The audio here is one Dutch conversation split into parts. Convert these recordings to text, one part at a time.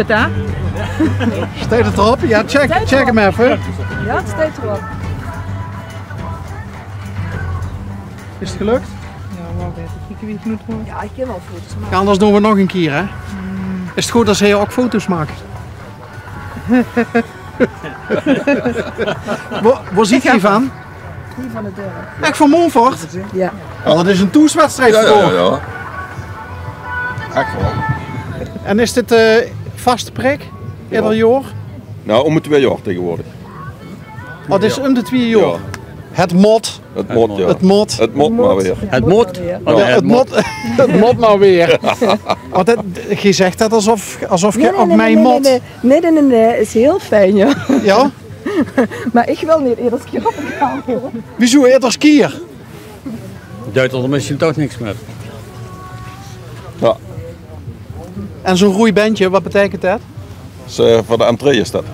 goed, hè? Staat het erop? Ja, check hem even. Ja, het staat erop. Is het gelukt? Ja, wat weet ik. Ik weet niet hoe. Ja, ik heb wel foto's gemaakt. Anders doen we nog een keer, hè? Is het goed als hij ook foto's maakt? Waar ziet hij van? Hier van de deur. Echt van Montfort? Ja. Oh, dat is een toetswedstrijd voor. Ja. Echt wel. En is dit vaste prik? Ieder jaar? Nou, om het 2 jaar tegenwoordig. Oh, het is om de 2 jaar. Ja. Het mot. Het mot, ja. Het mot. Het mot maar weer. Het moet. Ja, het mot. Het mot maar weer. Oh, je zegt dat alsof je op mij mot. Nee, is heel fijn, ja. Ja? Maar ik wil niet eerder skiën op gaan. Wieso eerder skier? Duitsland er misschien toch niks met. Ja. En zo'n roeibandje, wat betekent dat? Dus, voor de entree is dat.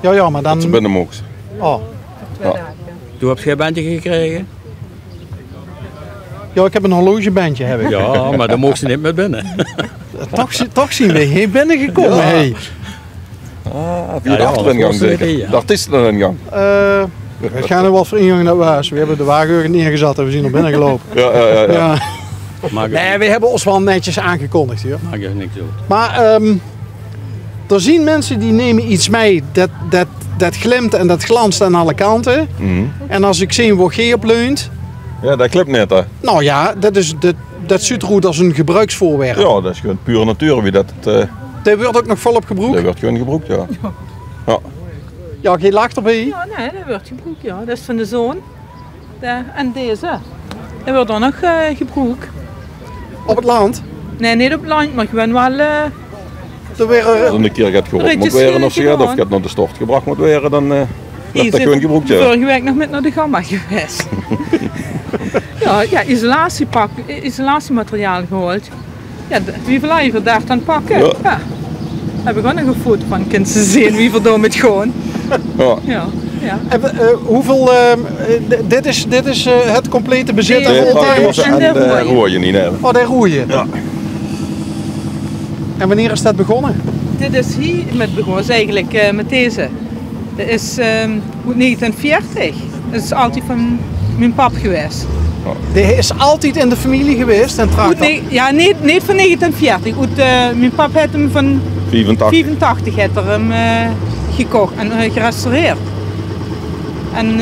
Ja, maar dan... Dat ze binnen mogen. Oh. Toen heb je een bandje gekregen? Ja, ik heb een horlogebandje, heb ik. Ja, maar dan mocht ze niet meer binnen. Toch zien we hier binnengekomen. Ja. Hey. Via de achteringang zeker. Ja. De artiesteningang. Het gaat nu wel voor ingang naar huis. We hebben de wagen neergezet en we zien er binnen gelopen. Ja. Ja. Maakt Nee, we hebben ons wel netjes aangekondigd hier. je niks uit. Maar er zien mensen die nemen iets mee dat glimt en dat glanst aan alle kanten. En als ik zie waar G op leunt, Ja, dat klopt net hè. nou ja, dat ziet eruit als een gebruiksvoorwerp. Ja, dat is gewoon pure natuur wie dat. Dat wordt ook nog volop gebruikt. Dat wordt gewoon gebruikt, ja. Ja, geen lacht erbij. Ja, nee, dat wordt gebruikt, ja. Dat is van de zoon. En deze. Dat wordt dan nog gebruikt. Op het land. Nee, niet op het land, maar gewoon wel... Er weer, Als een keer gaat gerold moet worden of ze gaat, of gaat naar de stort gebracht moet worden, dan wordt dat gewoon gebruikt, ja. Vorige week nog met naar de Gamma geweest. ja, isolatiemateriaal gehaald. Ja, wie veel even daar aan pakken. Ja. Heb ik ook nog een foto van kunnen zien wie veel door met gewoon. Ja. Ja. En, hoeveel, dit is het complete bezit Nee, en Tractors en de rooien niet, nee. Oh, daar roeien. Ja. En wanneer is dat begonnen? Dit is hier met begonnen, is eigenlijk met deze. Dat is 1940. Dat is altijd van mijn pap geweest. Die is altijd in de familie geweest en tractor. Ja, niet van 1940. Mijn pap heeft hem van 84. heeft er hem gekocht en gerestaureerd. En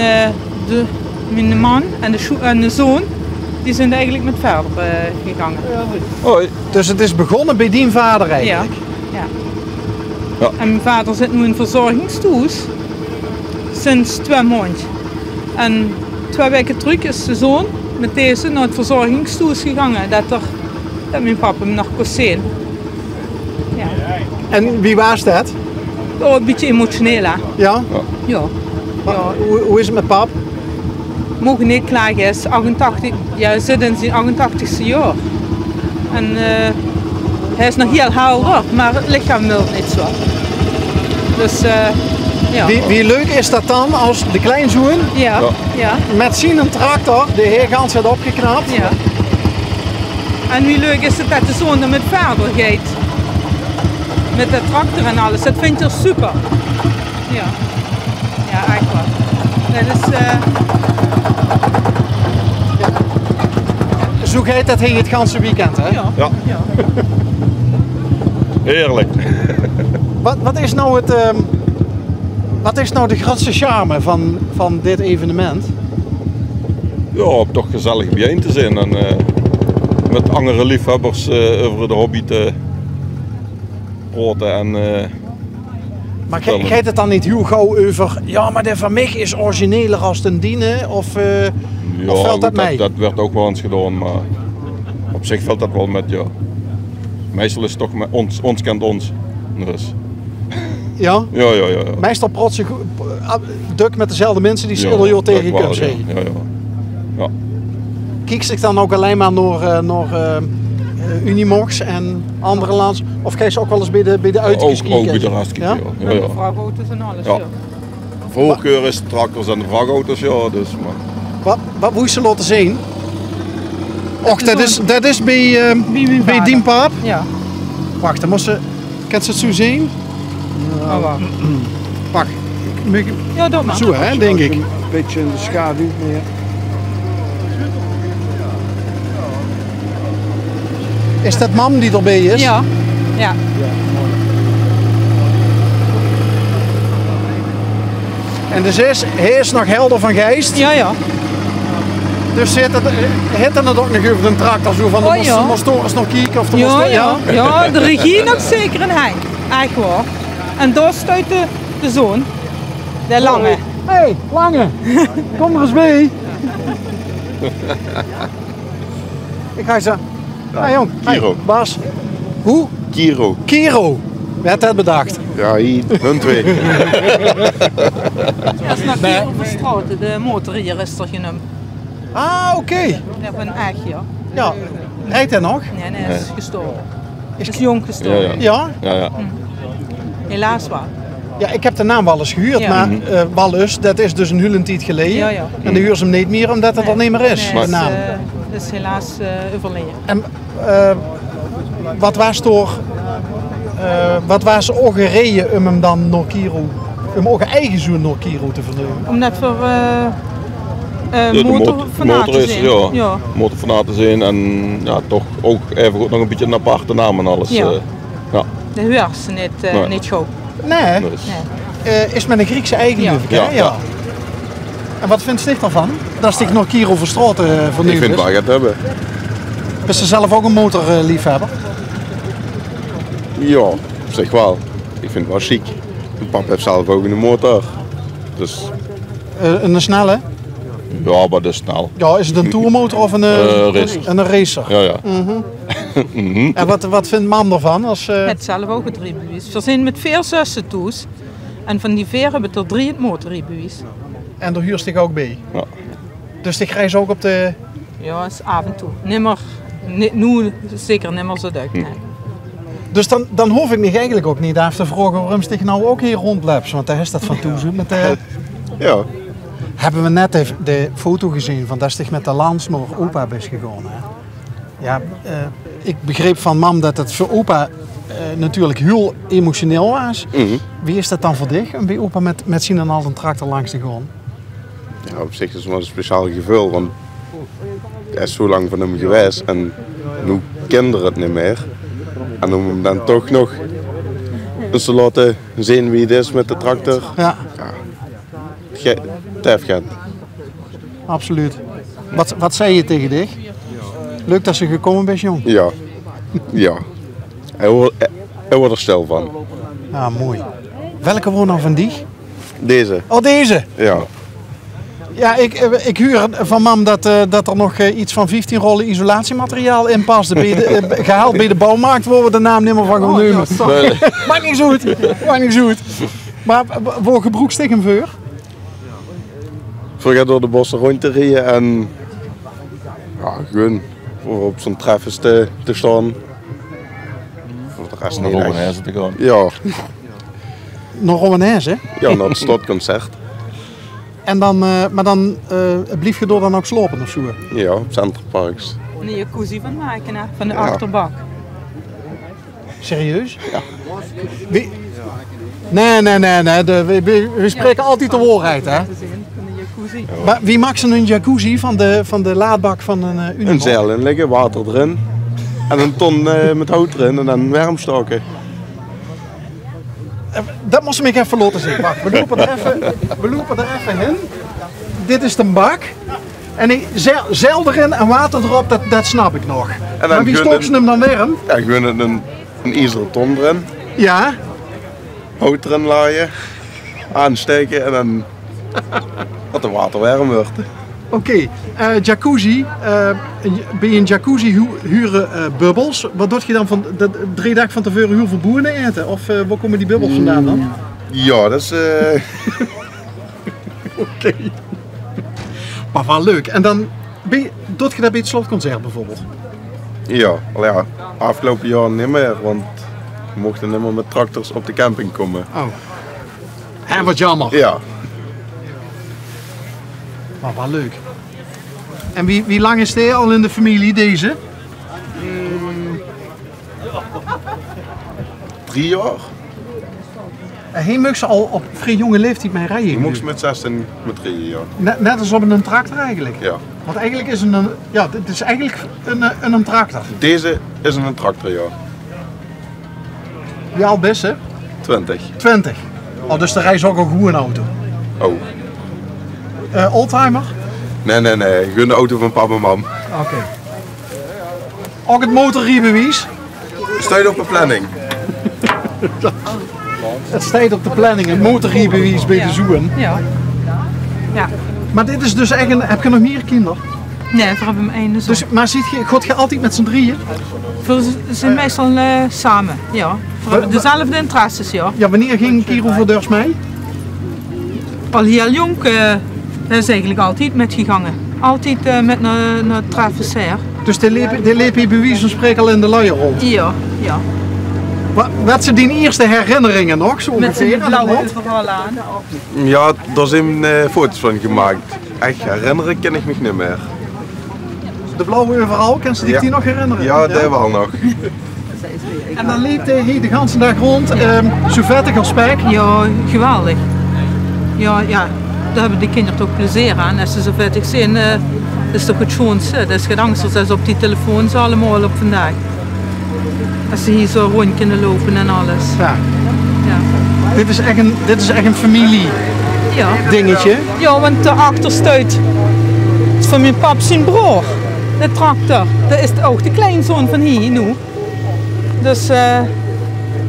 mijn man en de zoon, die zijn eigenlijk met verder gegaan. Hoi. Dus het is begonnen bij die vader eigenlijk? Ja. En mijn vader zit nu in verzorgingstoes sinds 2 maanden. En 2 weken terug is de zoon met deze naar het verzorgingstoes gegaan. Dat mijn papa hem nog kon zien. Ja. En wie was dat? Oh, een beetje emotioneel, hè? Ja? Ja. Hoe is het met pap? Mogen niet klagen, hij is 88, ja, zit in zijn 88ste jaar. En hij is nog heel helder, maar het lichaam wil niet zo. Dus ja. Wie leuk is dat dan als de kleinzoon Ja. met zijn tractor de heer gans heeft opgeknapt? Ja. En wie leuk is het dat de zoon er met verder gaat. Met de tractor en alles, dat vind je super. Ja. Ja, echt wel. Dat is... Zo gaat dat heen het ganse weekend, hè? Ja. Heerlijk. Wat is nou wat is nou de grootste charme van dit evenement? Ja, om toch gezellig bijeen te zijn en met andere liefhebbers over de hobby te praten en... Maar gaat het dan niet heel gauw over, ja, maar de van mij is origineler als den dienen? Of valt dat mee? Dat werd ook wel eens gedaan, maar op zich valt dat wel met, ja. Meestal is het toch met ons kent ons. Dus. Ja? Ja. Meestal prots je duk met dezelfde mensen die ze ieder jaar tegen je kunnen zeggen. Ja. Kijk ik dan ook alleen maar naar Unimox en andere lands? Of ga je ze ook wel eens bij de uitjes kijken? Ook bij de rest kijken, ja. Met de vrachtauto's en alles, ja. Voorkeur is tractors en de vrachtauto's, ja. Dus, maar. Wat moet je ze laten zien? Och, dat is bij Dien Paap? Ja. Wacht, dan moest ze... Kan ze het zo zien? Maar waar. Pak. Ja, doe maar. Zo hè, denk ik. Een beetje in de schaduw meer. Is dat mam die erbij is? Ja. Ja. En dus hij is nog helder van geest. Ja, ja. Dus zit het ook nog over de tractor zo van Oh, ja. de mostores nog kijken of de Ja, mostores. ja. Ja, de regie nog zeker in Henk. Echt waar. En daar stuit de zoon. De lange. Hey, Lange, kom er eens bij. Ik ga ze. Ah jong, Kiro. Hey, Bas. Hoe? Kiro. Kiro. Wie had dat bedacht? Ja, hier, hun twee. Dat is nog hier over straat. De motor hier is er genoemd. Ah, oké. Dat is een echt, ja. Ja, rijdt hij nog? Nee, hij is gestorven. Is jong gestorven. Ja, Ja? Ja, ja. Helaas wel. Ja, ik heb de naam wel eens gehuurd, Ja. maar Wallus, dat is dus een hele tijd geleden. Ja, ja. En dan huur ze hem niet meer omdat het er niet meer is, Nee, de naam. dat is helaas overleden. En wat was door, wat was ook gereden om hem dan naar Kiro, om ook een eigen zoen naar Kiro te vernemen? Omdat we De motorfanaten is, zijn. ja. Motorfanaten zijn en ja, toch ook even goed nog een beetje een aparte naam en alles. Ja. Ja. De huurs niet, Nee. niet goed. Nee, Dus, Nee. is met een Griekse eigen Ja. geloof ik, hè? Ja, ja. En wat vindt Sticht daarvan? Dat Sticht naar Kiro verstraat vernemen ik vind is? het wel gaat hebben. Is ze zelf ook een motorliefhebber? Ja, op zich wel. Ik vind het wel chic. Mijn papa heeft zelf ook een motor. Dus Een snelle? ja, maar dat is snel. Ja, is het een tourmotor of een racer. een racer? Ja, ja. En wat vindt mam ervan? Als, Het zelf ook het rijbewijs. We zijn met 4 zussen toes. En van die 4 hebben we er 3 het motorrijbewijs. en daar huurt zich ook bij? Ja. Dus die reis ook op de... Ja, is af en toe. Nimmer, nu zeker nimmer zo duidelijk. Nee. Dus dan hoef ik me eigenlijk ook niet af te vragen waarom Sticht nou ook hier rondloopt. Want daar is dat van toe. Zo, met de... Ja. Hebben we net even de foto gezien van dat Sticht met de lans naar opa is gegaan. Hè? Ja, ik begreep van mam dat het voor opa natuurlijk heel emotioneel was. Wie is dat dan voor dich? En bij opa met zien en al een tractor langs te gaan? Ja, op zich is het wel een speciaal gevoel, want hij is zo lang van hem geweest en nu kinderen het niet meer. En om hem dan toch nog eens te laten zien wie het is met de tractor, Ja, het heeft gaat. absoluut. Wat zei je tegen dich? Leuk dat ze gekomen bent, jong. Ja, ja. Hij wordt er stil van. Ja, mooi. Welke woon nou van die? Deze, Oh, deze. ja. Ja, ik huur van mam dat er nog iets van 15 rollen isolatiemateriaal in past. Gehaald bij de bouwmarkt, waar we de naam niet meer van gaan nemen. Maakt niet zo goed. Maakt niet zo goed. Maar waar gebruikt hem voor? Voor gaat door de bossen rond te rijden en ja, gewoon voor op zo'n treffers te staan. Voor de rest niet echt. te gaan. Ja, Nog Romanes, hè? ja, naar het stadconcert. En dan, maar dan blief je door dan ook slopen of zo? Ja, op Centerparks. Een jacuzzi van maken, hè, van de achterbak. Serieus? Ja. Nee. We spreken altijd de waarheid, hè? Van de jacuzzi. Maar wie maakt ze een jacuzzi van de laadbak van een Unimog? Een zeil in liggen, water erin. En een ton met hout erin en dan warmstoken. Dat moest ik even laten zien. Wacht, we lopen er even heen. Dit is de bak. En zeil erin en water erop, dat snap ik nog. dan Maar wie kun stopt je- ze hem dan warm? Ja, gewoon een ijzeren ton erin, Ja. hout erin laaien, aansteken en dan dat de water warm wordt. Oké. Jacuzzi. Bij een jacuzzi huren bubbels. Wat doe je dan van 3 dagen van tevoren heel veel boeren eten? Of waar komen die bubbels vandaan dan? Ja, dat is Oké. Maar wel leuk. En dan doe je dat bij het slotconcert bijvoorbeeld? ja, al ja, afgelopen jaar niet meer, want we mochten niet meer met tractors op de camping komen. Oh. En wat jammer. Ja, Maar wel leuk. En wie lang is hij al in de familie, deze? 3 jaar. Hij mocht ze al op vrij jonge leeftijd mee rijden. Je mocht met 16 met rijden, ja. Net als op een tractor eigenlijk. Ja. Want eigenlijk is het is eigenlijk een tractor. Deze is een tractor, ja. Wie al best, hè? 20. 20. Oh, dus de reis ook een goede auto. Oh. Oldtimer? Nee. Gewoon de auto van papa en mam. Oké. Ook het motorrijbewijs? Staat op de planning. Het staat op de planning, het motorrijbewijs bij de zoen. Ja. Ja. Maar dit is dus echt heb je nog meer kinderen? Nee, we hebben hem één zoon. Dus, maar gaat je altijd met z'n drieën? We zijn meestal samen, ja. We hebben dezelfde interesses, ja. Ja, wanneer ging Kiro voor deurs mee? Al heel jong, dat is eigenlijk altijd met gegangen. Altijd met naar het travesseer. Dus die leep je bij wijze van spreken al in de luier rond? Ja, ja. Wat zijn die eerste herinneringen nog? Zo Met ongeveer? een blauwe overal aan. Ja, daar zijn foto's van gemaakt. Echt herinneren kan ik me niet meer. De blauwe overal, kan je die nog herinneren? Ja, dat wel nog. En dan liep hij de hele dag rond, zo vettig als spek. Ja, geweldig. Ja, daar hebben de kinderen toch plezier aan. Als ze zo vettig zijn, dat is toch het schoonste. Dat is geen angst als op die telefoons allemaal op vandaag. Als ze hier zo rond kunnen lopen en alles. Ja. Ja. Dit is echt een familie Ja. dingetje. Ja, want de achterstuit is van mijn pap zijn broer. De tractor. Dat is ook de kleinzoon van hier nu. Dus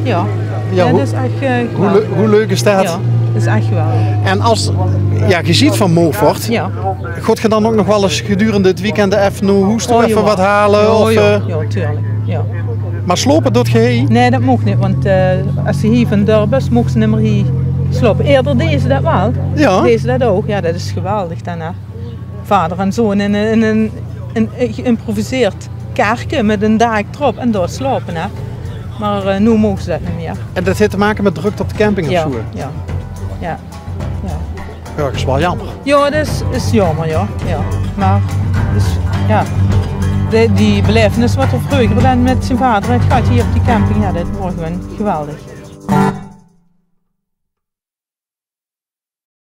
ja, dat is echt geweldig. Hoe leuk is dat? Ja, dat is echt geweldig. En als je ziet van Moffort, Ja. God je dan ook nog wel eens gedurende het weekend even naar Hoest Oh, even ja. wat halen? Ja, Of, ja, tuurlijk. Ja. Maar slopen doet je heen? Nee, dat mag niet, want als ze hier van Durbus mogen ze niet meer hier slopen. Eerder deden ze dat wel. Ja. Deden ze dat ook. Ja, dat is geweldig daarna. Vader en zoon in een geïmproviseerd kerkje met een dak erop en daar slopen. Hè. Maar nu mogen ze dat niet meer. En dat heeft te maken met drukte op de camping of Ja, zo? ja, ja. Ja, dat is wel jammer. Ja, dat is jammer, ja. Maar dus, ja, die belevenis wat we vroeger dan met zijn vader het gaat hier op die camping, ja, dat wordt gewoon geweldig.